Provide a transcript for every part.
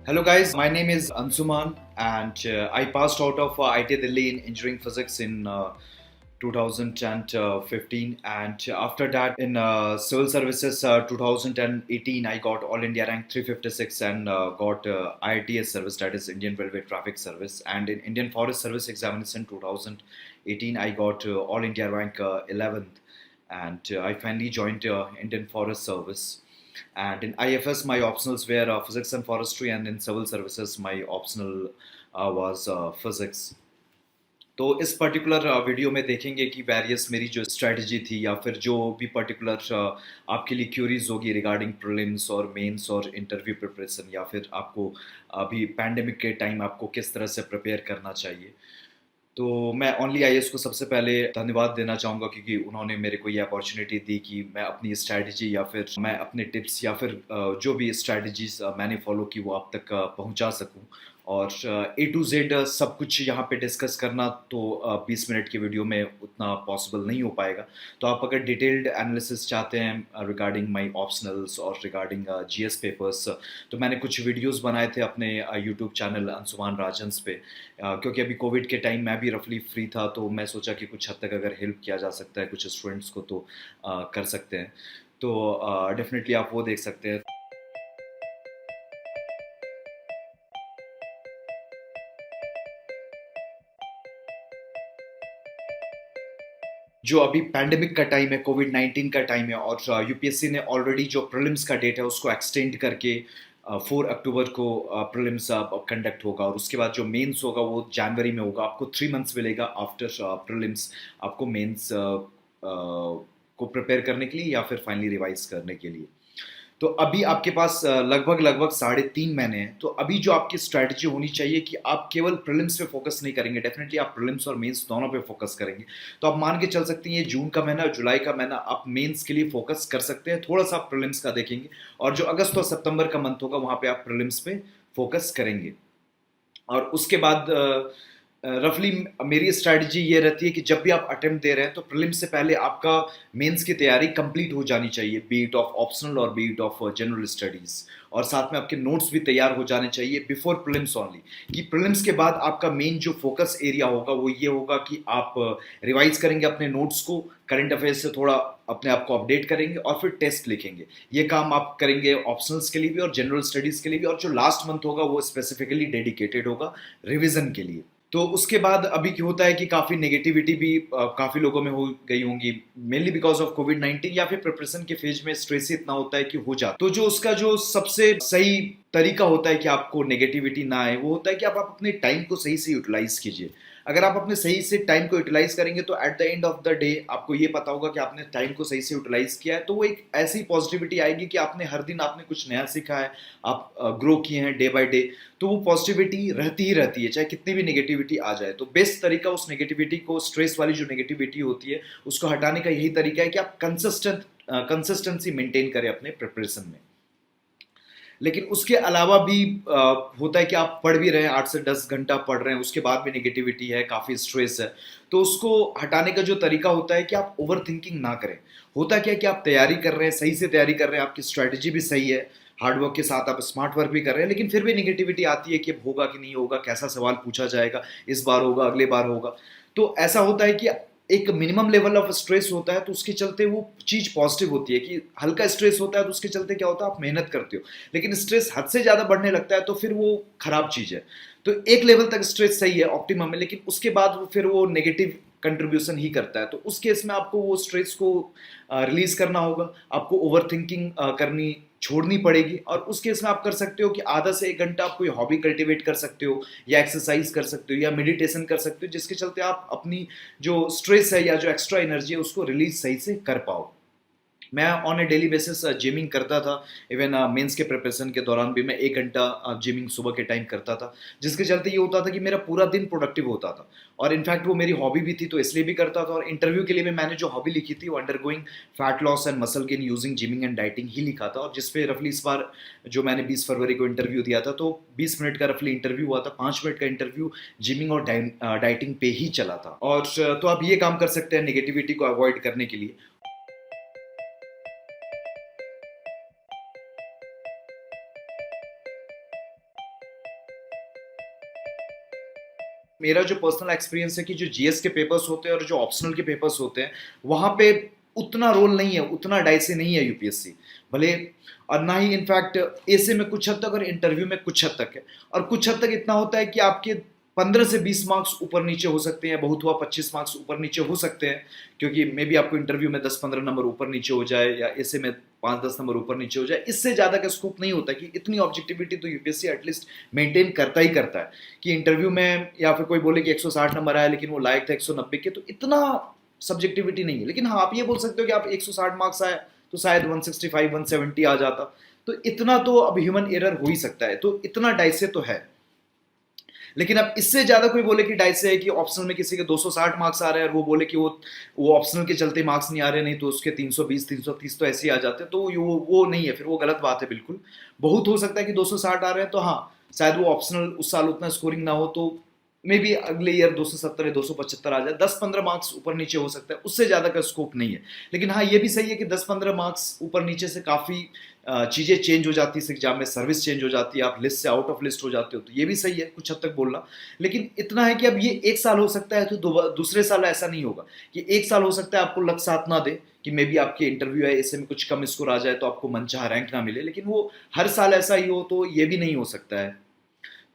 Hello guys, my name is Ansuman and I passed out of IIT Delhi in engineering physics in 2015, and after that in civil services 2018 I got All India rank 356 and got IITS service, that is Indian Railway Traffic Service, and in Indian Forest Service examination 2018 I got All India rank 11th, and I finally joined Indian Forest Service. And in IFS, my optionals were physics and forestry, and in civil services, my optional was physics. तो इस particular video में देखेंगे कि various मेरी जो strategy थी या फिर जो भी पर्टिकुलर आपके लिए क्यूरीज होगी रिगार्डिंग प्रीलिम्स और मेंस और इंटरव्यू प्रिपरेशन, या फिर आपको अभी पैंडेमिक के टाइम आपको किस तरह से प्रिपेयर करना चाहिए। तो मैं ओनली आईएएस को सबसे पहले धन्यवाद देना चाहूँगा, क्योंकि उन्होंने मेरे को ये अपॉर्चुनिटी दी कि मैं अपनी स्ट्रैटेजी या फिर मैं अपने टिप्स या फिर जो भी स्ट्रैटेजीज मैंने फॉलो की वो आप तक पहुँचा सकूँ। और ए टू जेड सब कुछ यहाँ पे डिस्कस करना तो 20 मिनट की वीडियो में उतना पॉसिबल नहीं हो पाएगा। तो आप अगर डिटेल्ड एनालिसिस चाहते हैं रिगार्डिंग माय ऑप्शनल्स और रिगार्डिंग जीएस पेपर्स, तो मैंने कुछ वीडियोस बनाए थे अपने यूट्यूब चैनल अंशुमान राजंस पे, क्योंकि अभी कोविड के टाइम मैं भी रफली फ्री था, तो मैं सोचा कि कुछ हद तक अगर हेल्प किया जा सकता है कुछ स्टूडेंट्स को तो कर सकते हैं। तो डेफिनेटली आप वो देख सकते हैं। जो अभी पैंडेमिक का टाइम है, कोविड 19 का टाइम है, और यूपीएससी ने ऑलरेडी जो प्रीलिम्स का डेट है उसको एक्सटेंड करके 4 अक्टूबर को प्रीलिम्स कंडक्ट होगा, और उसके बाद जो मेंस होगा वो जनवरी में होगा। आपको 3 मंथ्स मिलेगा आफ्टर प्रीलिम्स आपको मेंस को प्रिपेयर करने के लिए या फिर फाइनली रिवाइज करने के लिए। तो अभी आपके पास लगभग लगभग 3.5 महीने हैं। तो अभी जो आपकी स्ट्रैटेजी होनी चाहिए कि आप केवल प्रीलिम्स पे फोकस नहीं करेंगे, डेफिनेटली आप प्रीलिम्स और मेंस दोनों पे फोकस करेंगे। तो आप मान के चल सकते हैं ये जून का महीना, जुलाई का महीना आप मेंस के लिए फोकस कर सकते हैं, थोड़ा सा आप प्रीलिम्स का देखेंगे, और जो अगस्त और सितंबर का मंथ होगा वहां पे आप प्रीलिम्स पे फोकस करेंगे। और उसके बाद रफली मेरी स्ट्रैटेजी ये रहती है कि जब भी आप अटेम्प्ट दे रहे हैं तो प्रीलिम्स से पहले आपका मेंस की तैयारी कंप्लीट हो जानी चाहिए, बीट ऑफ ऑप्शनल और बीट ऑफ जनरल स्टडीज, और साथ में आपके नोट्स भी तैयार हो जाने चाहिए बिफोर प्रीलिम्स ओनली। कि प्रीलिम्स के बाद आपका मेन जो फोकस एरिया होगा वो ये होगा कि आप रिवाइज करेंगे अपने नोट्स को, करंट अफेयर्स से थोड़ा अपने आप को अपडेट करेंगे, और फिर टेस्ट लिखेंगे। ये काम आप करेंगे ऑप्शनल्स के लिए भी और जनरल स्टडीज के लिए भी, और जो लास्ट मंथ होगा वो स्पेसिफिकली डेडिकेटेड होगा रिविजन के लिए। तो उसके बाद अभी क्या होता है कि काफ़ी नेगेटिविटी भी काफ़ी लोगों में हो गई होंगी, मेनली बिकॉज ऑफ कोविड 19, या फिर प्रिपरेशन के फेज में स्ट्रेस ही इतना होता है कि हो जाता। तो जो उसका जो सबसे सही तरीका होता है कि आपको नेगेटिविटी ना आए, वो होता है कि आप अपने टाइम को सही से यूटिलाइज कीजिए। अगर आप अपने सही से टाइम को यूटिलाइज करेंगे तो at the end of the day आपको ये पता होगा कि आपने टाइम को सही से यूटिलाइज किया है। तो वो एक ऐसी पॉजिटिविटी आएगी कि आपने हर दिन आपने कुछ नया सीखा है, आप ग्रो किए हैं डे बाय डे। तो वो पॉजिटिविटी रहती ही रहती है चाहे कितनी भी नेगेटिविटी आ जाए। तो बेस्ट तरीका उस नेगेटिविटी को, स्ट्रेस वाली जो नेगेटिविटी होती है उसको हटाने का यही तरीका है कि आप कंसिस्टेंसी मेंटेन करें अपने प्रिपरेशन में। लेकिन उसके अलावा भी होता है कि आप पढ़ भी रहे हैं, 8 से 10 घंटा पढ़ रहे हैं, उसके बाद भी नेगेटिविटी है, काफ़ी स्ट्रेस है। तो उसको हटाने का जो तरीका होता है कि आप ओवर थिंकिंग ना करें। होता क्या है कि आप तैयारी कर रहे हैं, सही से तैयारी कर रहे हैं, आपकी स्ट्रैटेजी भी सही है, हार्डवर्क के साथ आप स्मार्ट वर्क भी कर रहे हैं, लेकिन फिर भी नेगेटिविटी आती है कि अब होगा कि नहीं होगा, कैसा सवाल पूछा जाएगा, इस बार होगा, अगले बार होगा। तो ऐसा होता है कि एक मिनिमम लेवल ऑफ स्ट्रेस होता है, तो उसके चलते वो चीज़ पॉजिटिव होती है कि हल्का स्ट्रेस होता है तो उसके चलते क्या होता है, आप मेहनत करते हो। लेकिन स्ट्रेस हद से ज़्यादा बढ़ने लगता है तो फिर वो खराब चीज़ है। तो एक लेवल तक स्ट्रेस सही है, ऑप्टिमम है, लेकिन उसके बाद वो फिर वो नेगेटिव कंट्रीब्यूशन ही करता है। तो उस केस में आपको वो स्ट्रेस को रिलीज करना होगा, आपको ओवर थिंकिंग करनी छोड़नी पड़ेगी, और उस केस में आप कर सकते हो कि आधा से 1 घंटा आप कोई हॉबी कल्टीवेट कर सकते हो, या एक्सरसाइज कर सकते हो, या मेडिटेशन कर सकते हो, जिसके चलते आप अपनी जो स्ट्रेस है या जो एक्स्ट्रा एनर्जी है उसको रिलीज सही से कर पाओ। मैं on A daily basis gymming करता था। इवन मेंस के प्रिपरेशन के दौरान भी मैं 1 घंटा जिमिंग सुबह के टाइम करता था, जिसके चलते ये होता था कि मेरा पूरा दिन प्रोडक्टिव होता था। और इनफैक्ट वो मेरी हॉबी भी थी तो इसलिए भी करता था। और इंटरव्यू के लिए भी मैंने जो हॉबी लिखी थी वो undergoing fat loss and muscle gain using gymming and dieting ही लिखा था। और जिसपे रफली इस बार जो मैंने 20 फरवरी को इंटरव्यू दिया था, तो 20 मिनट का रफली इंटरव्यू हुआ था, 5 मिनट का इंटरव्यू जिमिंग और डाइटिंग पे ही चला था। और तो आप ये काम कर सकते हैं नेगेटिविटी को अवॉइड करने के लिए। मेरा जो पर्सनल एक्सपीरियंस है कि जो जीएस के पेपर्स होते हैं और जो ऑप्शनल के पेपर्स होते हैं, वहाँ पे उतना रोल नहीं है, उतना डाइसी नहीं है यूपीएससी। भले और ना ही इनफैक्ट ऐसे में कुछ हद तक और इंटरव्यू में कुछ हद तक है। और कुछ हद तक इतना होता है कि आपके 15 से 20 मार्क्स ऊपर नीचे हो सकते हैं, बहुत हुआ 25 मार्क्स ऊपर नीचे हो सकते हैं, क्योंकि मे बी आपको इंटरव्यू में 10-15 नंबर ऊपर नीचे हो जाए या ऐसे में 5-10 नंबर ऊपर नीचे हो जाए। इससे ज़्यादा का स्कोप नहीं होता कि इतनी ऑब्जेक्टिविटी तो यूपीएससी एटलीस्ट मेंटेन करता ही करता है कि इंटरव्यू में या फिर कोई बोले कि 160 नंबर आया लेकिन वो लायक था 190 के, तो इतना सब्जेक्टिविटी नहीं है। लेकिन हाँ, आप ये बोल सकते हो कि आप 160 मार्क्स आए तो शायद 165 170 आ जाता, तो इतना तो अब ह्यूमन एरर हो ही सकता है, तो इतना डाइसे तो है। लेकिन अब इससे ज्यादा कोई बोले कि डाइसे है कि ऑप्शनल में किसी के 260 मार्क्स आ रहे हैं और वो बोले कि वो ऑप्शनल के चलते मार्क्स नहीं आ रहे, नहीं तो उसके 320 330 तो ऐसे ही आ जाते, तो वो नहीं है, फिर वो गलत बात है बिल्कुल। बहुत हो सकता है कि 260 आ रहे हैं तो हाँ, शायद वो ऑप्शनल उस साल उतना स्कोरिंग ना हो, तो मे बी अगले ईयर 270 या 275 आ जाए, 10-15 मार्क्स ऊपर नीचे हो सकता है, उससे ज़्यादा का स्कोप नहीं है। लेकिन हाँ, ये भी सही है कि 10-15 मार्क्स ऊपर नीचे से काफ़ी चीज़ें चेंज हो जाती है इस एग्जाम में, सर्विस चेंज हो जाती है, आप लिस्ट से आउट ऑफ लिस्ट हो जाते हो, तो ये भी सही है कुछ हद तक बोलना। लेकिन इतना है कि अब ये एक साल हो सकता है, तो दूसरे साल ऐसा नहीं होगा कि एक साल हो सकता है आपको लक साथ ना दे कि मे बी आपके इंटरव्यू है ऐसे में कुछ कम स्कोर आ जाए तो आपको मनचाहा रैंक ना मिले, लेकिन वो हर साल ऐसा ही हो तो ये भी नहीं हो सकता है।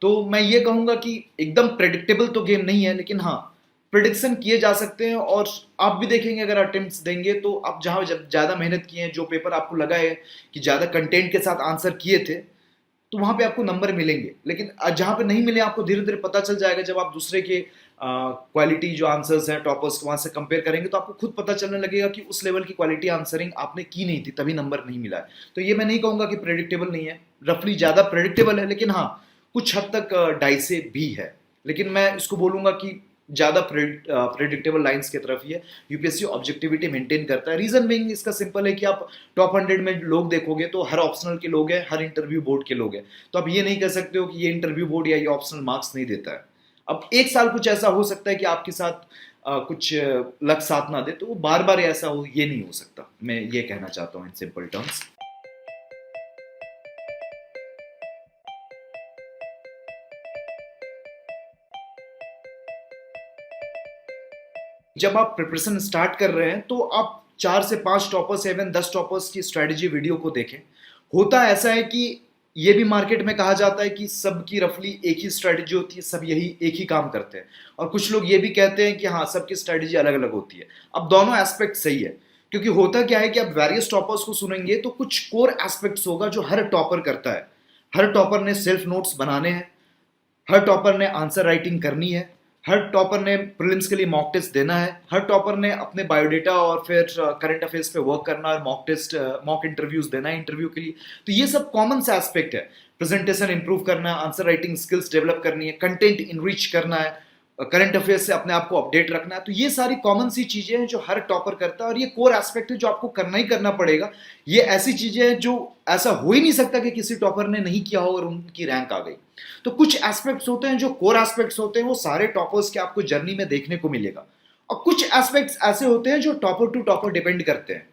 तो मैं ये कहूंगा कि एकदम प्रेडिक्टेबल तो गेम नहीं है, लेकिन हाँ, प्रिडिक्शन किए जा सकते हैं। और आप भी देखेंगे अगर अटेम्प्ट्स देंगे तो आप जहाँ जब ज़्यादा मेहनत किए हैं, जो पेपर आपको लगा है कि ज़्यादा कंटेंट के साथ आंसर किए थे, तो वहाँ पे आपको नंबर मिलेंगे। लेकिन जहाँ पे नहीं मिले आपको धीरे धीरे पता चल जाएगा, जब आप दूसरे के क्वालिटी जो आंसर्स हैं टॉपर्स वहाँ से कंपेयर करेंगे तो आपको खुद पता चलने लगेगा कि उस लेवल की क्वालिटी आंसरिंग आपने की नहीं थी, तभी नंबर नहीं मिला है। तो ये मैं नहीं कहूँगा कि प्रेडिक्टेबल नहीं है, रफली ज़्यादा प्रेडिक्टेबल है, लेकिन हाँ, कुछ हद तक डाइसे भी है। लेकिन मैं इसको बोलूँगा कि ज़्यादा प्रेडिक्टेबल लाइंस की तरफ ही है। यूपीएससी ऑब्जेक्टिविटी मेंटेन करता है। रीजन बीइंग इसका सिंपल है कि आप टॉप 100 में लोग देखोगे तो हर ऑप्शनल के लोग हैं, हर इंटरव्यू बोर्ड के लोग हैं, तो आप ये नहीं कह सकते हो कि ये इंटरव्यू बोर्ड या ये ऑप्शनल मार्क्स नहीं देता है। अब एक साल कुछ ऐसा हो सकता है कि आपके साथ कुछ लक साथ ना दे, तो वो बार बार ऐसा हो ये नहीं हो सकता, मैं ये कहना चाहता हूँ इन सिंपल टर्म्स। जब आप प्रिपरेशन स्टार्ट कर रहे हैं तो आप 4 से 5 टॉपर्स, इवन 10 टॉपर्स की स्ट्रेटजी वीडियो को देखें। होता ऐसा है कि ये भी मार्केट में कहा जाता है कि सबकी रफली एक ही स्ट्रेटजी होती है, सब यही एक ही काम करते हैं। और कुछ लोग ये भी कहते हैं कि हाँ, सबकी स्ट्रेटजी अलग अलग होती है। अब दोनों एस्पेक्ट सही है, क्योंकि होता क्या है कि आप वेरियस टॉपर्स को सुनेंगे तो कुछ कोर एस्पेक्ट्स होगा जो हर टॉपर करता है। हर टॉपर ने सेल्फ नोट्स बनाने हैं, हर टॉपर ने आंसर राइटिंग करनी है, हर टॉपर ने प्रीलिम्स के लिए मॉक टेस्ट देना है, हर टॉपर ने अपने बायोडेटा और फिर करंट अफेयर्स पे वर्क करना है, मॉक टेस्ट मॉक इंटरव्यूज देना है इंटरव्यू के लिए। तो ये सब कॉमन से एस्पेक्ट है। प्रेजेंटेशन इंप्रूव करना है, आंसर राइटिंग स्किल्स डेवलप करनी है, कंटेंट इनरिच करना है, करंट अफेयर्स से अपने आप को अपडेट रखना है। तो ये सारी कॉमन सी चीजें हैं जो हर टॉपर करता है, और ये कोर एस्पेक्ट है जो आपको करना ही करना पड़ेगा। ये ऐसी चीजें हैं जो ऐसा हो ही नहीं सकता कि किसी टॉपर ने नहीं किया हो और उनकी रैंक आ गई। तो कुछ एस्पेक्ट्स होते हैं जो कोर एस्पेक्ट्स होते हैं, वो सारे टॉपर्स के आपको जर्नी में देखने को मिलेगा। और कुछ एस्पेक्ट्स ऐसे होते हैं जो टॉपर टू टॉपर डिपेंड करते हैं।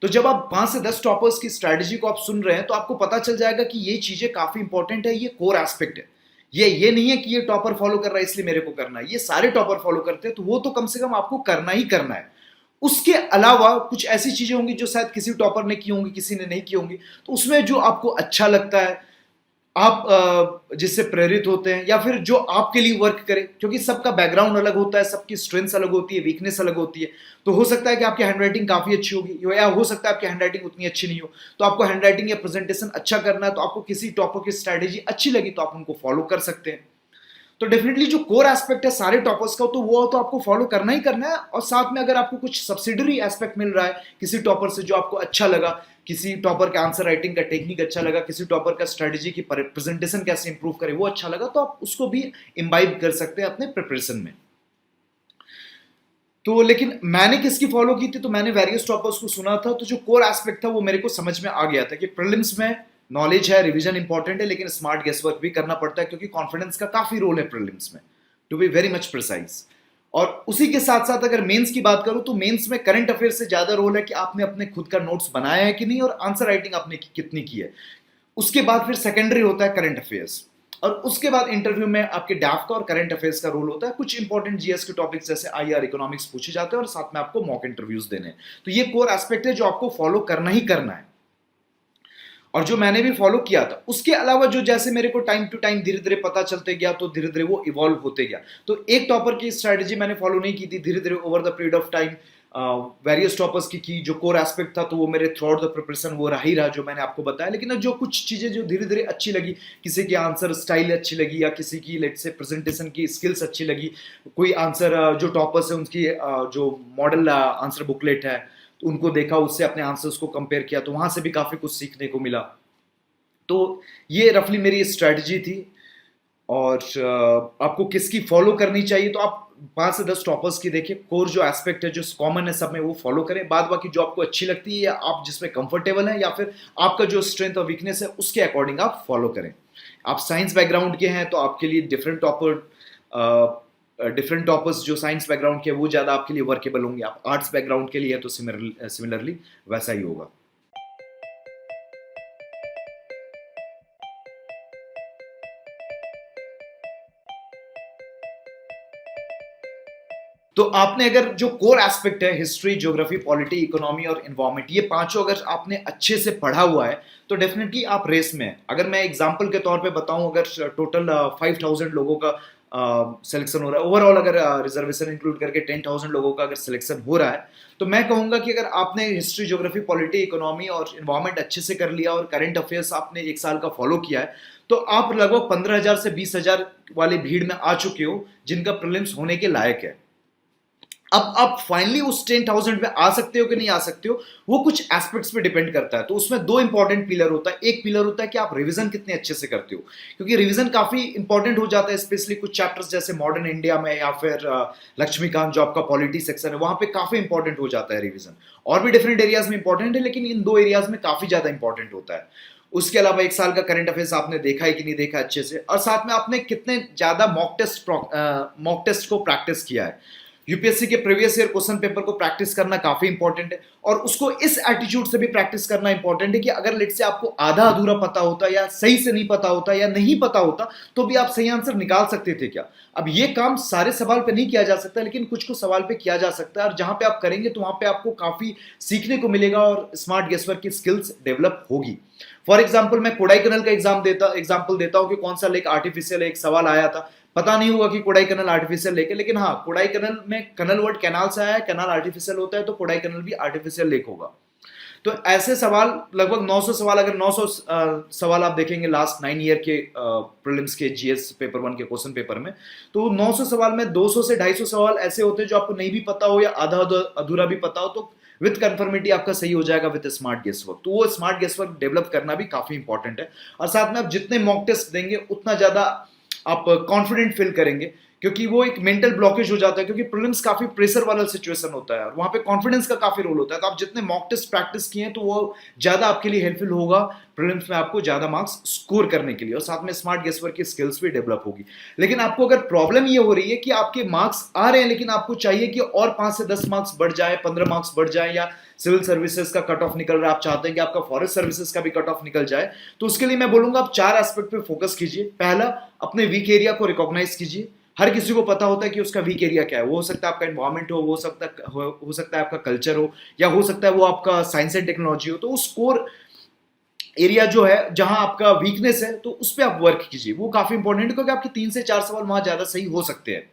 तो जब आप 5 से 10 टॉपर्स की स्ट्रेटजी को आप सुन रहे हैं तो आपको पता चल जाएगा कि ये चीजें काफी इंपॉर्टेंट है, ये कोर एस्पेक्ट है। ये नहीं है कि ये टॉपर फॉलो कर रहा है इसलिए मेरे को करना है, ये सारे टॉपर फॉलो करते हैं, तो वो तो कम से कम आपको करना ही करना है। उसके अलावा कुछ ऐसी चीजें होंगी जो शायद किसी टॉपर ने की होंगी, किसी ने नहीं की होंगी, तो उसमें जो आपको अच्छा लगता है, आप जिससे प्रेरित होते हैं, या फिर जो आपके लिए वर्क करे, क्योंकि सबका बैकग्राउंड अलग होता है, सबकी स्ट्रेंथ्स अलग होती है, वीकनेस अलग होती है। तो हो सकता है कि आपकी हैंडराइटिंग काफी अच्छी होगी, या हो सकता है आपकी हैंडराइटिंग उतनी अच्छी नहीं हो। तो आपको हैंडराइटिंग या प्रेजेंटेशन अच्छा करना है, तो आपको किसी टॉपर की स्ट्रैटेजी अच्छी लगी तो आप उनको फॉलो कर सकते हैं। तो डेफिनेटली जो कोर एस्पेक्ट है सारे टॉपर्स का, तो वो तो आपको फॉलो करना ही करना है। और साथ में अगर आपको कुछ सब्सिडरी एस्पेक्ट मिल रहा है किसी टॉपर से जो आपको अच्छा लगा, किसी टॉपर का आंसर राइटिंग का टेक्निक अच्छा लगा, किसी टॉपर का स्ट्रेटजी की प्रेजेंटेशन कैसे इंप्रूव करे वो अच्छा लगा, तो आप उसको भी इम्बाइब कर सकते हैं अपने प्रिपरेशन में। तो लेकिन मैंने किसकी फॉलो की थी, तो मैंने वेरियस टॉपर्स को सुना था, तो जो कोर एस्पेक्ट था वो मेरे को समझ में आ गया था कि प्रीलिम्स में नॉलेज है, रिवीजन इंपॉर्टेंट है, लेकिन स्मार्ट गेस वर्क भी करना पड़ता है, क्योंकि कॉन्फिडेंस का काफी रोल है प्रीलिम्स में, to be very much precise. और उसी के साथ साथ अगर मेंस की बात करूं तो मेंस में करंट अफेयर से ज्यादा रोल है कि आपने अपने खुद का नोट्स बनाया है कि नहीं, और आंसर राइटिंग आपने कितनी की है। उसके बाद फिर सेकेंडरी होता है करंट अफेयर्स। और उसके बाद इंटरव्यू में आपके डैफ का और करंट अफेयर्स का रोल होता है। कुछ इंपॉर्टेंट जीएस के टॉपिक्स जैसे आईआर इकोनॉमिक्स पूछे जाते हैं और साथ में आपको मॉक इंटरव्यूज देने हैं। तो ये कोर एस्पेक्ट है जो आपको फॉलो करना ही करना है, और जो मैंने भी फॉलो किया था। उसके अलावा जो जैसे मेरे को टाइम टू टाइम धीरे धीरे पता चलते गया, तो धीरे धीरे वो इवॉल्व होते गया। तो एक टॉपर की स्ट्रैटेजी मैंने फॉलो नहीं की थी, धीरे धीरे over the period of time various toppers की जो कोर एस्पेक्ट था, तो वो मेरे थ्रू आउट द प्रिपरेशन वो रहा ही रहा जो मैंने आपको बताया। लेकिन जो कुछ चीजें जो धीरे धीरे अच्छी लगी, किसी की आंसर स्टाइल अच्छी लगी, या किसी की लेट से प्रेजेंटेशन की स्किल्स अच्छी लगी, कोई आंसर जो टॉपर्स है उनकी जो मॉडल आंसर बुकलेट है, तो उनको देखा, उससे अपने आंसर्स को कंपेयर किया, तो वहां से भी काफी कुछ सीखने को मिला। तो ये रफली मेरी स्ट्रैटेजी थी। और आपको किसकी फॉलो करनी चाहिए, तो आप 5 से 10 टॉपर्स की देखिए, कोर जो एस्पेक्ट है जो कॉमन है सब में वो फॉलो करें, बाद बाकी जो आपको अच्छी लगती है या आप जिसमें कंफर्टेबल है या फिर आपका जो स्ट्रेंथ और वीकनेस है उसके अकॉर्डिंग आप फॉलो करें। आप साइंस बैकग्राउंड के हैं तो आपके लिए डिफरेंट टॉपर्स जो साइंस बैकग्राउंड के वो ज़्यादा आपके लिए वर्केबल होंगे। आप आर्ट्स बैकग्राउंड के लिए है तो सिमिलरली वैसा ही होगा। तो आपने अगर जो कोर एस्पेक्ट है हिस्ट्री, ज्योग्राफी, पॉलिटी, इकोनॉमी और इन्वायरमेंट, ये पांचों अगर आपने अच्छे से पढ़ा हुआ है तो डेफिनेटली आप रेस में हैं। अगर मैं एग्जांपल के तौर पे बताऊं, अगर टोटल 5000 लोगों का सिलेक्शन हो रहा है ओवरऑल, अगर रिजर्वेशन इंक्लूड करके 10,000 लोगों का अगर सिलेक्शन हो रहा है, तो मैं कहूंगा कि अगर आपने हिस्ट्री, ज्योग्राफी, पॉलिटी, इकोनॉमी और इन्वायरमेंट अच्छे से कर लिया और करंट अफेयर्स आपने 1 साल का फॉलो किया है, तो आप लगभग 15,000 से 20,000 वाली भीड़ में आ चुके हो जिनका प्रीलिम्स होने के लायक है। अब आप फाइनली उस 10,000 पे आ सकते हो कि नहीं आ सकते हो, वो कुछ एस्पेक्ट्स पे डिपेंड करता है। तो उसमें 2 इंपॉर्टेंट पिलर होता है। एक पिलर होता है कि आप रिवीजन कितने अच्छे से करते हो, क्योंकि रिवीजन काफी इंपॉर्टेंट हो जाता है, स्पेशली कुछ चैप्टर्स जैसे मॉडर्न इंडिया में या फिर लक्ष्मीकांत जो आपका पॉलिटी सेक्शन है वहां पे काफी इंपॉर्टेंट हो जाता है रिवीजन। और भी डिफरेंट एरियाज में इंपॉर्टेंट है, लेकिन इन 2 एरियाज में काफी ज्यादा इंपॉर्टेंट होता है। उसके अलावा 1 साल का करंट अफेयर्स आपने देखा है कि नहीं देखा अच्छे से, और साथ में आपने कितने ज्यादा मॉक टेस्ट को प्रैक्टिस किया है। यूपीएससी के प्रीवियस ईयर क्वेश्चन पेपर को प्रैक्टिस करना काफी इंपॉर्टेंट है, और उसको इस एटीट्यूड से भी प्रैक्टिस करना इंपॉर्टेंट है कि अगर लेट से आपको आधा अधूरा पता होता या सही से नहीं पता होता या नहीं पता होता तो भी आप सही आंसर निकाल सकते थे क्या। अब ये काम सारे सवाल पे नहीं किया जा सकता, लेकिन कुछ कुछ सवाल पे किया जा सकता है, और जहां पे आप करेंगे तो वहां पे आपको काफी सीखने को मिलेगा और स्मार्ट गेसवर्क की स्किल्स डेवलप होगी। फॉर एग्जाम्पल मैं कोडाईकनाल का एग्जाम्पल देता हूं कि कौन सा लेक आर्टिफिशियल, एक सवाल आया था, पता नहीं होगा कि कोडाईकनाल आर्टिफिशियल लेक है, लेकिन हाँ कोडाईकनाल में कनल वर्ड कैनाल से आया है, कैनाल आर्टिफिशियल होता है तो कोडाईकनाल भी आर्टिफिशियल लेक होगा। तो ऐसे सवाल लगभग 900 सवाल, अगर 900 सवाल आप देखेंगे लास्ट 9 ईयर के प्रीलिम्स के जीएस पेपर 1 के क्वेश्चन पेपर में, तो 900 सवाल में 200 से 250 सवाल ऐसे होते हैं जो आपको नहीं भी पता हो या आधा अधूरा भी पता हो, तो विद कंफर्मिटी आपका सही हो जाएगा विद स्मार्ट गेस वर्क। तो वो स्मार्ट गेस वर्क डेवलप करना भी काफी इंपॉर्टेंट है, और साथ में आप जितने मॉक टेस्ट देंगे उतना ज्यादा आप कॉन्फिडेंट फील करेंगे, क्योंकि वो एक मेंटल ब्लॉकेज हो जाता है, क्योंकि प्रीलिम्स काफी प्रेशर वाला सिचुएशन होता है और वहां पे कॉन्फिडेंस का काफी रोल होता है। तो आप जितने मॉक टेस्ट प्रैक्टिस किए हैं तो वो ज्यादा आपके लिए हेल्पफुल होगा प्रीलिम्स में आपको ज्यादा मार्क्स स्कोर करने के लिए, और साथ में स्मार्ट गेस वर्क की स्किल्स भी डेवलप होगी। लेकिन आपको अगर प्रॉब्लम ये हो रही है कि आपके मार्क्स आ रहे हैं लेकिन आपको चाहिए कि और 5 से 10 मार्क्स बढ़ जाए, 15 मार्क्स बढ़ जाए, या सिविल सर्विसेज का कट ऑफ निकल रहा है, आप चाहते हैं कि आपका फॉरेस्ट सर्विसेज का भी कट ऑफ निकल जाए, तो उसके लिए मैं बोलूंगा आप 4 एस्पेक्ट पे फोकस कीजिए। पहला, अपने वीक एरिया को रिकॉग्नाइज कीजिए। हर किसी को पता होता है कि उसका वीक एरिया क्या है, वो हो सकता है आपका एनवायरमेंट हो सकता है आपका कल्चर हो, या हो सकता है वो आपका साइंस एंड टेक्नोलॉजी हो। तो उस कोर एरिया जो है जहां आपका वीकनेस है तो उस पर आप वर्क कीजिए, वो काफी इंपॉर्टेंट है, क्योंकि आपके 3 से 4 सवाल वहां ज्यादा सही हो सकते हैं।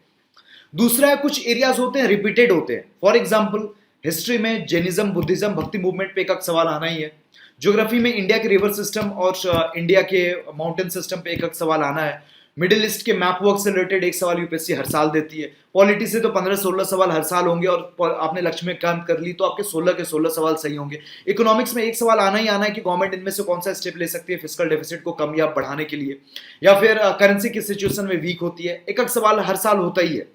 दूसरा है, कुछ एरियाज होते हैं रिपीटेड होते हैं। फॉर एग्जाम्पल हिस्ट्री में जैनिज्म, बुद्धिज्म, भक्ति मूवमेंट पे एक सवाल आना ही है। ज्योग्राफी में इंडिया के रिवर सिस्टम और इंडिया के माउंटेन सिस्टम पे एक सवाल आना है। मिडिल ईस्ट के मैप वर्क से रिलेटेड एक सवाल यूपीएससी हर साल देती है। पॉलिटी से तो 15-16 सवाल हर साल होंगे, और आपने लक्ष्मीकांत कर ली तो आपके 16 के 16 सवाल सही होंगे। इकोनॉमिक्स में एक सवाल आना ही आना है कि गवर्नमेंट इनमें से कौन सा स्टेप ले सकती है फिस्कल डेफिसिट को कम या बढ़ाने के लिए, या फिर करेंसी की सिचुएशन में वीक होती है, एक सवाल हर साल होता ही है।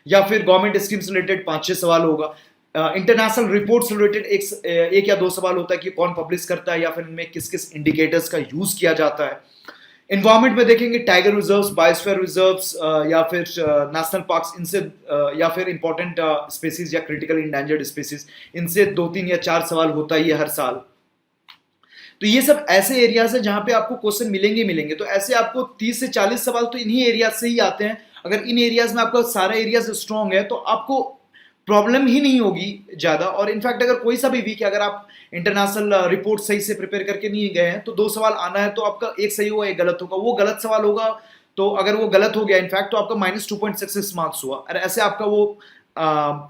या फिर गवर्नमेंट स्कीम्स रिलेटेड 5-6 सवाल होगा। इंटरनेशनल रिपोर्ट्स रिलेटेड एक या 2 सवाल होता है कि कौन पब्लिश करता है, या फिर इनमें किस किस इंडिकेटर्स का यूज किया जाता है। इन्वायरमेंट में देखेंगे टाइगर रिजर्व्स, बायोस्फीयर रिजर्व्स, या फिर नेशनल पार्क्स, इनसे या फिर इंपॉर्टेंट स्पीसीज या क्रिटिकल इंडेंजर्ड स्पीसीज, इनसे 2-3 या 4 सवाल होता ही है हर साल। तो ये सब ऐसे एरियाज है जहां पे आपको क्वेश्चन मिलेंगे मिलेंगे। तो ऐसे आपको 30 से 40 सवाल तो इन्हीं एरियाज से ही आते हैं। अगर इन एरियाज में आपका सारा एरियाज स्ट्रांग है तो आपको प्रॉब्लम ही नहीं होगी ज्यादा। और इनफैक्ट अगर कोई सा भी वीक है, अगर आप इंटरनेशनल रिपोर्ट सही से प्रिपेयर करके नहीं गए हैं तो 2 सवाल आना है तो आपका एक सही होगा एक गलत होगा। वो गलत सवाल होगा तो अगर वो गलत हो गया इनफैक्ट तो आपका -2.66 मार्क्स हुआ, और ऐसे आपका वो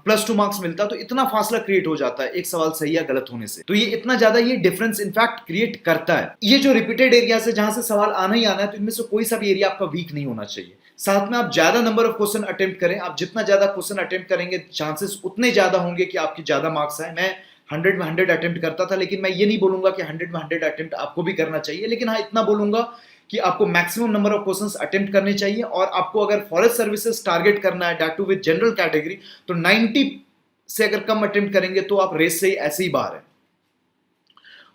+2 मार्क्स मिलता। तो इतना फासला क्रिएट हो जाता है एक सवाल सही या गलत होने से। तो ये इतना ज्यादा ये डिफरेंस इनफैक्ट क्रिएट करता है। ये जो रिपीटेड एरिया से जहां से सवाल आना ही आना है, तो इनमें से कोई सा भी एरिया आपका वीक नहीं होना चाहिए। साथ में आप ज्यादा नंबर ऑफ क्वेश्चन अटेम्प्ट करें। आप जितना ज्यादा क्वेश्चन अटेम्प्ट करेंगे चांसेस उतने ज्यादा होंगे कि आपकी ज्यादा मार्क्स आए। मैं 100 में 100 अटेम्प्ट करता था, लेकिन मैं ये नहीं बोलूंगा कि 100 में 100 अटेम्प्ट आपको भी करना चाहिए। लेकिन हाँ, इतना बोलूंगा कि आपको maximum number of questions attempt करने चाहिए। और आपको अगर फॉरेस्ट सर्विसेज टारगेट करना है, that too with general category, तो 90 से अगर कम अटेम्प्ट करेंगे तो आप रेस से ही ऐसे ही बाहर है।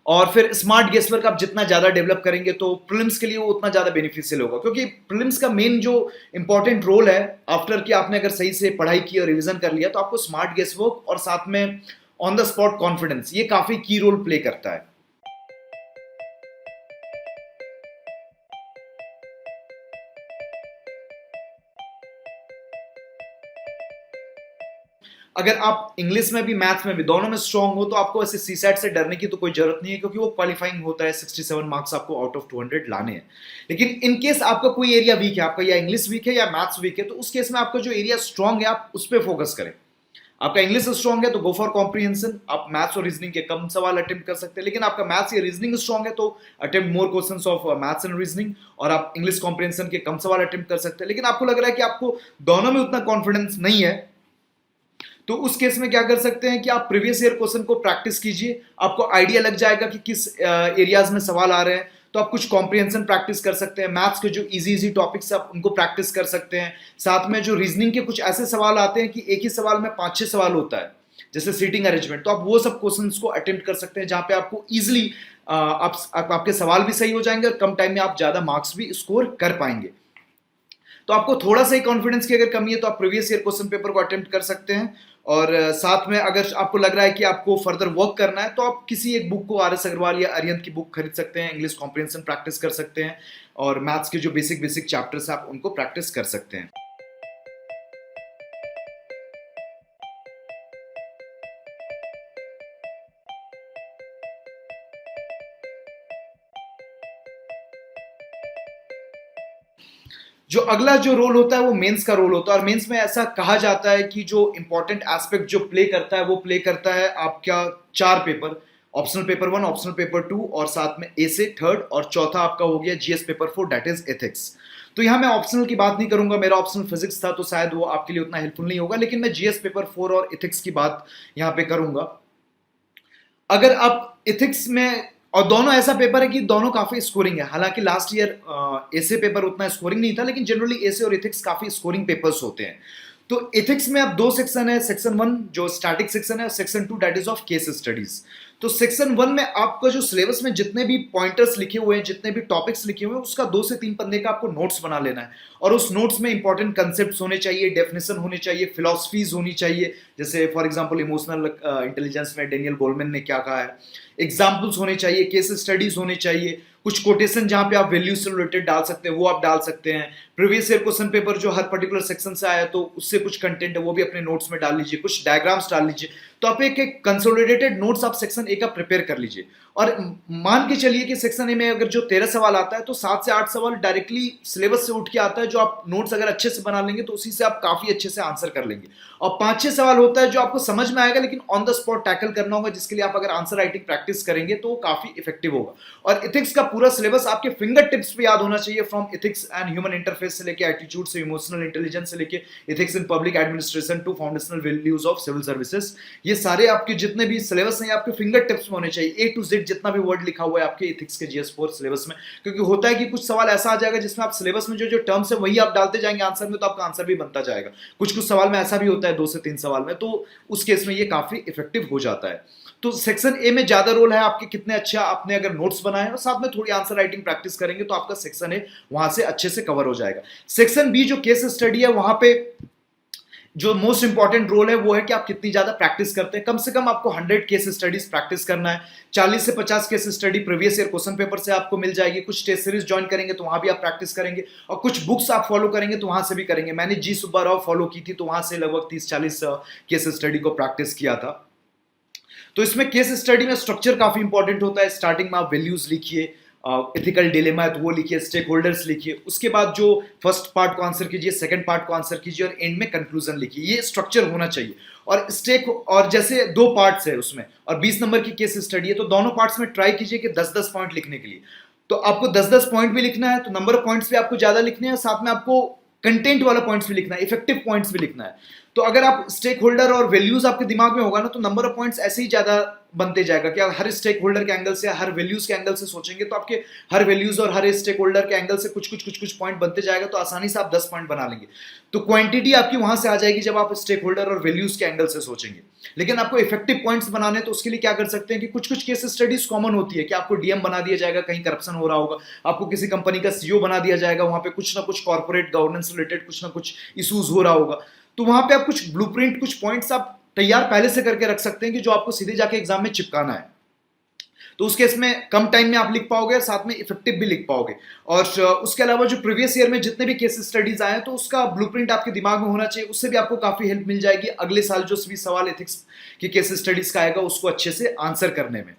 और फिर स्मार्ट गेस वर्क आप जितना ज्यादा डेवलप करेंगे तो प्रीलिम्स के लिए वो उतना ज्यादा बेनिफिशियल होगा। क्योंकि प्रीलिम्स का मेन जो इंपॉर्टेंट रोल है, आफ्टर कि आपने अगर सही से पढ़ाई की और रिवीजन कर लिया, तो आपको स्मार्ट गेस वर्क और साथ में ऑन द स्पॉट कॉन्फिडेंस, ये काफी की रोल प्ले करता है। अगर आप इंग्लिश में भी मैथ्स में भी दोनों में स्ट्रांग हो तो आपको ऐसे सीसैट से डरने की तो कोई जरूरत नहीं है, क्योंकि वो क्वालिफाइंग होता है। 67 मार्क्स आपको आउट ऑफ 200 लाने हैं। लेकिन इन केस आपका कोई एरिया वीक है, आपका या इंग्लिश वीक है या मैथ्स वीक है, तो उस केस में आपका जो एरिया स्ट्रांग है आप उस पर फोकस करें। आपका इंग्लिश स्ट्रांग है तो गो फॉर कॉम्प्रिहेंशन, आप मैथ्स और रीजनिंग के कम सवाल अटेम्प्ट कर सकते हैं। लेकिन आपका मैथ्स या रीजनिंग स्ट्रांग है तो attempt more questions of maths and reasoning, और आप इंग्लिश कॉम्प्रिहेंशन के कम सवाल अटेम्प्ट कर सकते हैं। लेकिन आपको लग रहा है कि आपको दोनों में उतना कॉन्फिडेंस नहीं है, तो उस केस में क्या कर सकते हैं कि आप प्रीवियस ईयर क्वेश्चन को प्रैक्टिस कीजिए। आपको आइडिया लग जाएगा कि किस एरियाज में सवाल आ रहे हैं। तो आप कुछ कॉम्प्रिहेंशन प्रैक्टिस कर सकते हैं, मैथ्स के जो इजी इजी टॉपिक्स आप उनको प्रैक्टिस कर सकते हैं। साथ में जो रीजनिंग के कुछ ऐसे सवाल आते हैं कि एक ही सवाल में 5-6 सवाल होता है, जैसे सीटिंग अरेंजमेंट, तो आप वो सब क्वेश्चंस को अटेम्प्ट कर सकते हैं, जहां पे आपको इजिली आपके सवाल भी सही हो जाएंगे और कम टाइम में आप ज्यादा मार्क्स भी स्कोर कर पाएंगे। तो आपको थोड़ा सा ही कॉन्फिडेंस की अगर कमी है तो आप प्रीवियस ईयर क्वेश्चन पेपर को अटेम्प्ट कर सकते हैं। और साथ में अगर आपको लग रहा है कि आपको फर्दर वर्क करना है तो आप किसी एक बुक को आर.एस. अग्रवाल या अरिहंत की बुक खरीद सकते हैं, इंग्लिश कॉम्प्रिहेंशन प्रैक्टिस कर सकते हैं, और मैथ्स के जो बेसिक बेसिक चैप्टर्स आप उनको प्रैक्टिस कर सकते हैं। जो अगला जो रोल होता है वो मेंस का रोल होता है। और मेंस में ऐसा कहा जाता है कि जो इंपॉर्टेंट एस्पेक्ट जो प्ले करता है वो प्ले करता है आपका 4 paper, optional paper 1, optional paper 2, और साथ में ए से थर्ड, और चौथा आपका हो गया GS paper 4, that is ethics. तो यहाँ मैं ऑप्शनल की बात नहीं करूंगा, मेरा ऑप्शनल फिजिक्स था तो शायद वो आपके लिए उतना हेल्पफुल नहीं होगा, लेकिन मैं जीएस पेपर 4 और एथिक्स की बात यहाँ पे करूंगा। अगर आप इथिक्स में, और दोनों ऐसा पेपर है कि दोनों काफी स्कोरिंग है। हालांकि लास्ट ईयर एसे पेपर उतना स्कोरिंग नहीं था, लेकिन जनरली एसे और इथिक्स काफी स्कोरिंग पेपर्स होते हैं। तो इथिक्स में अब 2 सेक्शन है, सेक्शन 1 जो स्टैटिक सेक्शन है, और section 2 that is of case studies. तो सेक्शन 1 में आपका जो सिलेबस में जितने भी पॉइंटर्स लिखे हुए हैं, जितने भी टॉपिक्स लिखे हुए हैं, उसका 2 से 3 पन्ने का आपको नोट्स बना लेना है। और उस नोट्स में इंपॉर्टेंट कंसेप्ट्स होने चाहिए, डेफिनेशन होने चाहिए, फिलॉसफीज होनी चाहिए, जैसे फॉर एग्जांपल इमोशनल इंटेलिजेंस में डेनियल गोलमैन ने क्या कहा है, एग्जाम्पल्स होने चाहिए, केस स्टडीज होने चाहिए, कुछ कोटेशन जहां पे आप वैल्यू से रिलेटेड डाल सकते हैं वो आप डाल सकते हैं। प्रीवियस ईयर क्वेश्चन पेपर जो हर पर्टिकुलर सेक्शन से आया तो उससे कुछ कंटेंट है वो भी अपने नोट्स में डाल लीजिए, कुछ डायग्राम्स डाल लीजिए। तो आप एक कंसोलिडेटेड नोट्स आप सेक्शन ए का प्रिपेयर कर लीजिए। और मान के चलिए कि सेक्शन ए में अगर जो 13 सवाल आता है तो 7 से 8 सवाल डायरेक्टली सिलेबस से उठ के आता है, जो आप नोट्स अगर अच्छे से बना लेंगे तो उसी से आप काफी अच्छे से आंसर कर लेंगे। और 5-6 सवाल होता है जो आपको समझ में आएगा, लेकिन ऑन द स्पॉट टैकल करना होगा, जिसके लिए आप अगर आंसर राइटिंग प्रैक्टिस करेंगे तो काफी इफेक्टिव होगा। और इथिक्स का पूरा सिलेबस आपके फिंगर टिप्स पे याद होना चाहिए, from ethics and human interface से लेके एटीट्यूड से इमोशनल इंटेलिजेंस से लेके ethics in public administration to foundational values of civil services. ये सारे आपके जितने भी सिलेबस हैं आपके फिंगर टिप्स में होने चाहिए, ए टू जेड जितना भी वर्ड लिखा हुआ है आपके इथिक्स के जीएस4 सिलेबस में। क्योंकि होता है कि कुछ सवाल ऐसा आ जाएगा जिसमें आप सिलेबस में जो जो टर्म्स है वही आप डालते जाएंगे आंसर में, तो आपका आंसर भी बनता जाएगा। कुछ कुछ सवाल में ऐसा भी होता है 2 से 3 सवाल में, तो उस केस में ये काफी इफेक्टिव हो जाता है। तो सेक्शन ए में ज्यादा रोल है आपके कितने अच्छा आपने अगर नोट्स बनाए और साथ में थोड़ी आंसर राइटिंग प्रैक्टिस करेंगे तो आपका सेक्शन ए वहां से अच्छे से कवर हो जाएगा। सेक्शन बी जो केस स्टडी है, वहां पे जो मोस्ट इंपॉर्टेंट रोल है वो है कि आप कितनी ज्यादा प्रैक्टिस करते हैं। कम से कम आपको 100 केस स्टडीज प्रैक्टिस करना है। 40 से 50 case study previous year question paper से आपको मिल जाएगी। कुछ टेस्ट सीरीज ज्वाइन करेंगे तो वहां भी आप प्रैक्टिस करेंगे, और कुछ बुक्स आप फॉलो करेंगे तो वहां से भी करेंगे। मैंने जी सुब्बा राव फॉलो की थी, तो वहां से लगभग 30-40 केस स्टडी को प्रैक्टिस किया था। तो इसमें केस स्टडी में स्ट्रक्चर काफी इंपॉर्टेंट होता है। स्टार्टिंग में आप वैल्यूज लिखिए, एथिकल डिलेमा है तो वो लिखिए, स्टेक होल्डर्स लिखिए, उसके बाद जो फर्स्ट पार्ट को आंसर कीजिए, सेकंड पार्ट को आंसर कीजिए, और एंड में कंक्लूजन लिखिए। ये स्ट्रक्चर होना चाहिए। और स्टेक, और जैसे 2 पार्ट्स है उसमें और 20 नंबर की केस स्टडी है, तो दोनों पार्ट्स में ट्राई कीजिए कि 10-10 पॉइंट लिखने के लिए। तो आपको 10-10 पॉइंट भी लिखना है, तो नंबर ऑफ पॉइंट्स भी आपको ज्यादा लिखने हैं, साथ में आपको कंटेंट वाला पॉइंट्स भी लिखना है, इफेक्टिव पॉइंट्स भी लिखना है। तो अगर आप स्टेक होल्डर और वैल्यूज आपके दिमाग में होगा ना, तो नंबर ऑफ पॉइंट्स ऐसे ही ज्यादा बनते जाएगा कि आप हर स्टेक होल्डर के एंगल से, हर वैल्यूज के एंगल से सोचेंगे, तो आपके हर वैल्यूज और हर स्टेक होल्डर के एंगल से कुछ पॉइंट बनते जाएगा, तो आसानी से आप 10 पॉइंट बना लेंगे। तो क्वांटिटी आपकी वहां से आ जाएगी जब आप स्टेक होल्डर और वैल्यूज के एंगल से सोचेंगे। लेकिन आपको इफेक्टिव पॉइंट्स बनाने, तो उसके लिए क्या कर सकते हैं कि कुछ केस स्टडीज कॉमन होती है कि आपको डीएम बना दिया जाएगा, कहीं करप्शन हो रहा होगा, आपको किसी कंपनी का सीईओ बना दिया जाएगा, वहां पे कुछ ना कुछ कॉर्पोरेट गवर्नेंस रिलेटेड कुछ ना कुछ इश्यूज हो रहा होगा। तो वहां पे आप कुछ ब्लूप्रिंट, कुछ पॉइंट्स आप तैयार पहले से करके रख सकते हैं कि जो आपको सीधे जाके एग्जाम में चिपकाना है। तो उस केस में कम टाइम में आप लिख पाओगे और साथ में इफेक्टिव भी लिख पाओगे। और उसके अलावा जो प्रीवियस ईयर में जितने भी केस स्टडीज आए हैं, तो उसका ब्लूप्रिंट आपके दिमाग में होना चाहिए। उससे भी आपको काफी हेल्प मिल जाएगी अगले साल जो भी सवाल एथिक्स के केस स्टडीज का आएगा उसको अच्छे से आंसर करने में।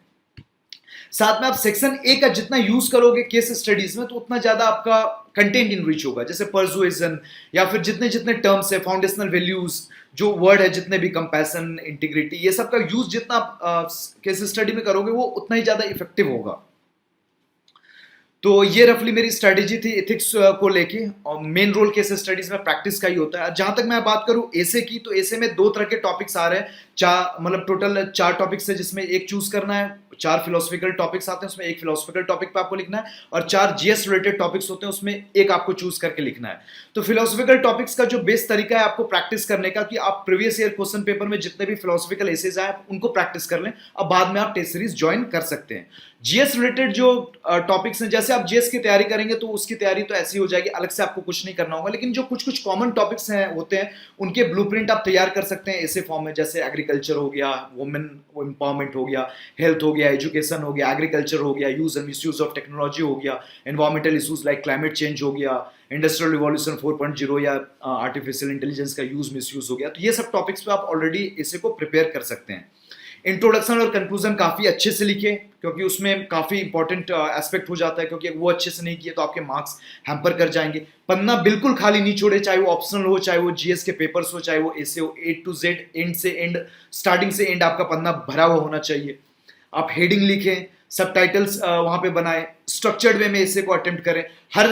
साथ में आप सेक्शन ए का जितना यूज करोगे केस स्टडीज में, तो उतना ज्यादा आपका कंटेंट इनरिच होगा। जैसे परसुएजन, या फिर जितने जितने टर्म्स है, फाउंडेशनल वैल्यूज, जो वर्ड है, जितने भी कंपैशन, इंटीग्रिटी, ये सब का यूज जितना केस स्टडी में करोगे वो उतना ही ज्यादा इफेक्टिव होगा। तो ये रफली मेरी स्ट्रेटेजी थी एथिक्स को लेके, और मेन रोल केस स्टडीज में प्रैक्टिस का ही होता है। जहां तक मैं बात करूं एसे की, तो एसे में 2 तरह के टॉपिक्स आ रहे हैं। मतलब टोटल 4 टॉपिक्स है, जिसमें एक चूज करना है। 4 फिलोसफिकल टॉपिक्स आते हैं, उसमें एक फिलोसफिकल टॉपिक पे आपको लिखना है, और 4 जीएस रिलेटेड टॉपिक्स होते हैं, उसमें एक आपको चूज करके लिखना है। तो फिलोसफिकल टॉपिक्स का जो बेस्ट तरीका है आपको प्रैक्टिस करने का, कि आप प्रीवियस ईयर क्वेश्चन पेपर में जितने भी फिलोसफिकल एसेज आए उनको प्रैक्टिस कर लें। अब बाद में आप टेस्ट सीरीज ज्वाइन कर सकते हैं। जीएस रिलेटेड जो टॉपिक्स हैं, जैसे आप जीएस की तैयारी करेंगे तो उसकी तैयारी तो ऐसी हो जाएगी, अलग से आपको कुछ नहीं करना होगा। लेकिन जो कुछ कॉमन टॉपिक्स हैं होते हैं, उनके ब्लूप्रिंट आप तैयार कर सकते हैं ऐसे फॉर्म में। जैसे एग्रीकल्चर हो गया, वुमेन एम्पावरमेंट हो गया, हेल्थ हो गया, एजुकेशन हो गया, एग्रीकल्चर हो गया, use and misuse of technology हो गया, environmental issues like climate change हो गया, इंडस्ट्रियल रिवॉल्यूशन 4.0 या आर्टिफिशियल इंटेलिजेंस का यूज मिसयूज हो गया। तो ये सब टॉपिक्स पे आप ऑलरेडी इसे को प्रिपेयर कर सकते हैं। इंट्रोडक्शन और कंक्लूजन काफी अच्छे से लिखे, क्योंकि उसमें काफी इंपॉर्टेंट एस्पेक्ट हो जाता है, क्योंकि वो अच्छे से नहीं किए तो आपके मार्क्स हैम्पर कर जाएंगे। पन्ना बिल्कुल खाली नहीं छोड़े, चाहे वो ऑप्शनल हो, चाहे वो जीएस के पेपर्स हो, चाहे वो एसे हो। ए टू जेड, एंड से एंड, स्टार्टिंग से एंड आपका पन्ना भरा हुआ होना चाहिए। आप हेडिंग लिखें, सब टाइटल्स वहां पे बनाएं, स्ट्रक्चर्ड वे में ऐसे को अटेम्प्ट करें। हर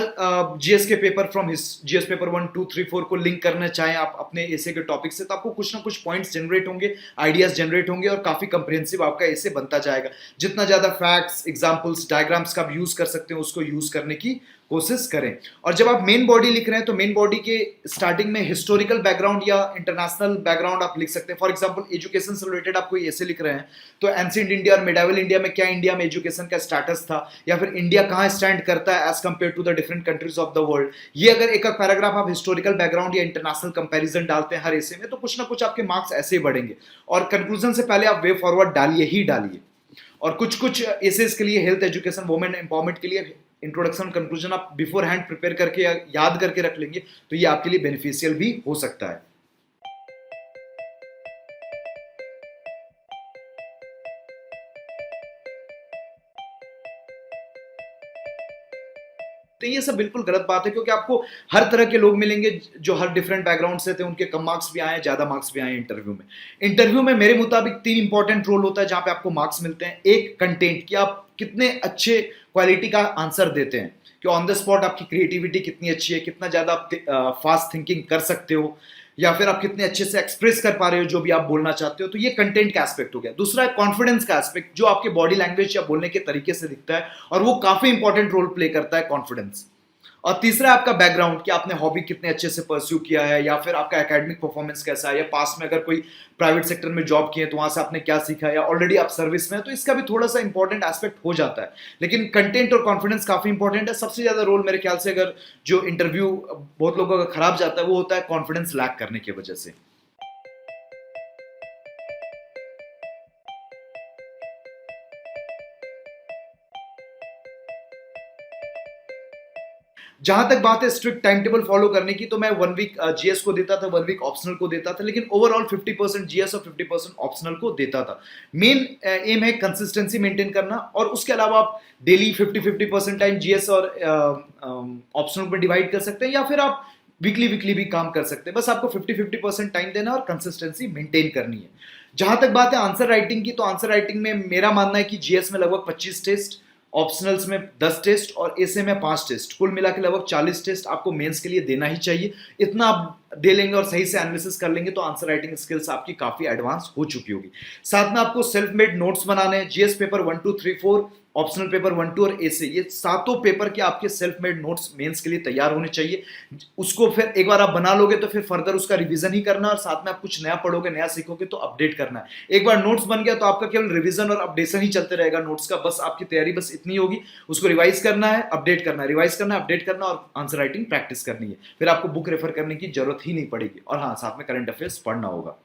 जीएस के पेपर फ्रॉम जीएस पेपर 1, 2, 3, 4 को लिंक करना चाहें आप अपने ऐसे के टॉपिक से, तो आपको कुछ ना कुछ पॉइंट्स जनरेट होंगे, आइडियाज जनरेट होंगे, और काफी कंप्रिहेंसिव आपका ऐसे बनता जाएगा। जितना ज्यादा फैक्ट्स, एग्जांपल्स, डायग्राम्स का आप यूज कर सकते हैं, उसको यूज करने की कोशिश करें। और जब आप मेन बॉडी लिख रहे हैं, तो मेन बॉडी के स्टार्टिंग में हिस्टोरिकल बैकग्राउंड या इंटरनेशनल बैकग्राउंड आप लिख सकते हैं। फॉर एग्जांपल एजुकेशन से रिलेटेड आप कोई ऐसे लिख रहे हैं, तो एंशिएंट इंडिया और मिडाइवल इंडिया में क्या इंडिया में एजुकेशन का स्टेटस था, या फिर इंडिया कहां स्टैंड करता है as compared to the different countries of the world. ये अगर एक पैराग्राफ आप हिस्टोरिकल बैकग्राउंड या इंटरनेशनल कंपैरिजन डालते हैं हर ऐसे में, तो कुछ ना कुछ आपके मार्क्स ऐसे ही बढ़ेंगे। और कंक्लूजन से पहले आप वे फॉरवर्ड डालिए ही डालिए। और कुछ एसेस के लिए, हेल्थ, एजुकेशन, वुमेन एम्पावरमेंट के लिए इंट्रोडक्शन, कंक्लूजन आप बिफोर हैंड प्रिपेयर करके या याद करके रख लेंगे, तो ये आपके लिए बेनिफिशियल भी हो सकता है। तो ये सब बिल्कुल गलत बात है, क्योंकि आपको हर तरह के लोग मिलेंगे जो हर डिफरेंट बैकग्राउंड से थे। उनके कम मार्क्स भी आए, ज्यादा मार्क्स भी आए इंटरव्यू में। इंटरव्यू में मेरे मुताबिक 3 इंपॉर्टेंट रोल होता है जहां पे आपको मार्क्स मिलते हैं। एक, कंटेंट, कि आप कितने अच्छे क्वालिटी का आंसर देते हैं, कि ऑन द स्पॉट आपकी क्रिएटिविटी कितनी अच्छी है, कितना ज्यादा आप फास्ट थिंकिंग कर सकते हो, या फिर आप कितने अच्छे से एक्सप्रेस कर पा रहे हो जो भी आप बोलना चाहते हो। तो ये कंटेंट का एस्पेक्ट हो गया। दूसरा है कॉन्फिडेंस का एस्पेक्ट, जो आपके बॉडी लैंग्वेज या बोलने के तरीके से दिखता है, और वो काफी इंपॉर्टेंट रोल प्ले करता है, कॉन्फिडेंस। और तीसरा आपका बैकग्राउंड, कि आपने हॉबी कितने अच्छे से परस्यू किया है, या फिर आपका एकेडमिक परफॉर्मेंस कैसा है, या पास्ट में अगर कोई प्राइवेट सेक्टर में जॉब किए तो वहां से आपने क्या सीखा है, या ऑलरेडी आप सर्विस में है, तो इसका भी थोड़ा सा इंपॉर्टेंट एस्पेक्ट हो जाता है। लेकिन कंटेंट और कॉन्फिडेंस काफी इंपॉर्टेंट है। सबसे ज्यादा रोल मेरे ख्याल से अगर जो इंटरव्यू बहुत लोगों का खराब जाता है, वो होता है कॉन्फिडेंस लैक करने की वजह से। जहां तक बात है स्ट्रिक्ट टाइम टेबल फॉलो करने की, तो मैं 1 वीक जीएस को देता था, 1 वीक ऑप्शनल को देता था, लेकिन ओवरऑल 50% जीएस और 50% ऑप्शनल को देता था। मेन एम है कंसिस्टेंसी मेंटेन करना, और उसके अलावा आप डेली 50-50% टाइम जीएस और ऑप्शनल पर डिवाइड कर सकते हैं, या फिर आप वीकली वीकली भी काम कर सकते हैं। बस आपको 50-50% टाइम देना और कंसिस्टेंसी मेंटेन करनी है। जहां तक बात है आंसर राइटिंग की, तो आंसर राइटिंग में मेरा मानना है कि जीएस में लगभग 25 टेस्ट, ऑप्शनल्स में 10 टेस्ट और एसे में 5 टेस्ट, कुल मिला के लगभग 40 टेस्ट आपको मेंस के लिए देना ही चाहिए। इतना आप दे लेंगे और सही से एनालिसिस कर लेंगे तो आंसर राइटिंग स्किल्स आपकी काफी एडवांस हो चुकी होगी। साथ में आपको सेल्फ मेड नोट्स बनाने हैं। जीएस पेपर 1, 2, 3, 4, ऑप्शनल पेपर 1, 2 और एसे, ये सातों पेपर के आपके सेल्फ मेड नोट्स मेंस के लिए तैयार होने चाहिए। उसको फिर एक बार आप बना लोगे तो फिर फर्दर उसका रिवीजन ही करना, और साथ में आप कुछ नया पढ़ोगे, नया सीखोगे तो अपडेट करना है। एक बार नोट्स बन गया तो आपका केवल रिवीजन और अपडेशन ही चलते रहेगा नोट्स का। बस आपकी तैयारी बस इतनी होगी, उसको रिवाइज करना है, अपडेट करना है, रिवाइज करना है, अपडेट करना, और आंसर राइटिंग प्रैक्टिस करनी है। फिर आपको बुक रेफर करने की जरूरत ही नहीं पड़ेगी। और हाँ, साथ में करंट अफेयर्स पढ़ना होगा।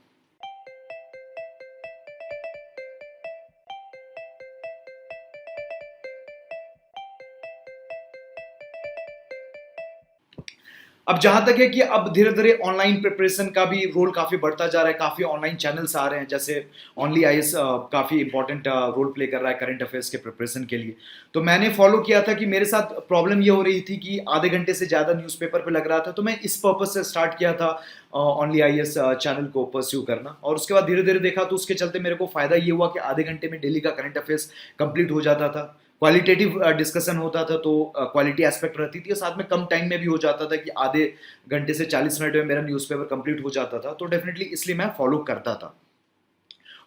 अब जहां तक है कि अब धीरे धीरे ऑनलाइन प्रिपरेशन का भी रोल काफी बढ़ता जा रहा है। काफी ऑनलाइन चैनल्स आ रहे हैं, जैसे ओनली आईएएस काफी इंपॉर्टेंट रोल प्ले कर रहा है करंट अफेयर्स के प्रिपरेशन के लिए। तो मैंने फॉलो किया था कि मेरे साथ प्रॉब्लम ये हो रही थी कि आधे घंटे से ज्यादा न्यूज़पेपर पे लग रहा था, तो मैं इस पर्पज से स्टार्ट किया था ओनली आईएएस चैनल को परस्यू करना। और उसके बाद धीरे धीरे देखा तो उसके चलते मेरे को फायदा ये हुआ कि आधे घंटे में डेली का करंट अफेयर्स कंप्लीट हो जाता था। क्वालिटेटिव डिस्कशन होता था तो क्वालिटी एस्पेक्ट रहती थी, और साथ में कम टाइम में भी हो जाता था कि आधे घंटे से 40 मिनट में मेरा न्यूज़पेपर कंप्लीट हो जाता था। तो डेफिनेटली इसलिए मैं फॉलो करता था।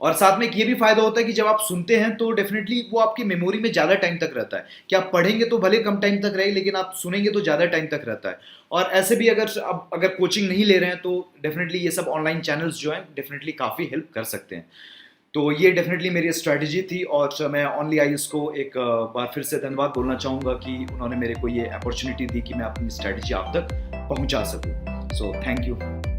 और साथ में ये भी फायदा होता है कि जब आप सुनते हैं तो डेफिनेटली वो आपकी मेमोरी में ज़्यादा टाइम तक रहता है। कि आप पढ़ेंगे तो भले कम टाइम तक रहे, लेकिन आप सुनेंगे तो ज़्यादा टाइम तक रहता है। और ऐसे भी अगर कोचिंग नहीं ले रहे हैं तो डेफिनेटली ये सब ऑनलाइन चैनल्स जो हैं डेफिनेटली काफ़ी हेल्प कर सकते हैं। तो ये डेफिनेटली मेरी स्ट्रैटेजी थी, और मैं ओनली आईएएस को एक बार फिर से धन्यवाद बोलना चाहूँगा कि उन्होंने मेरे को ये अपॉर्चुनिटी दी कि मैं अपनी स्ट्रैटेजी आप तक पहुँचा सकूँ। So thank you.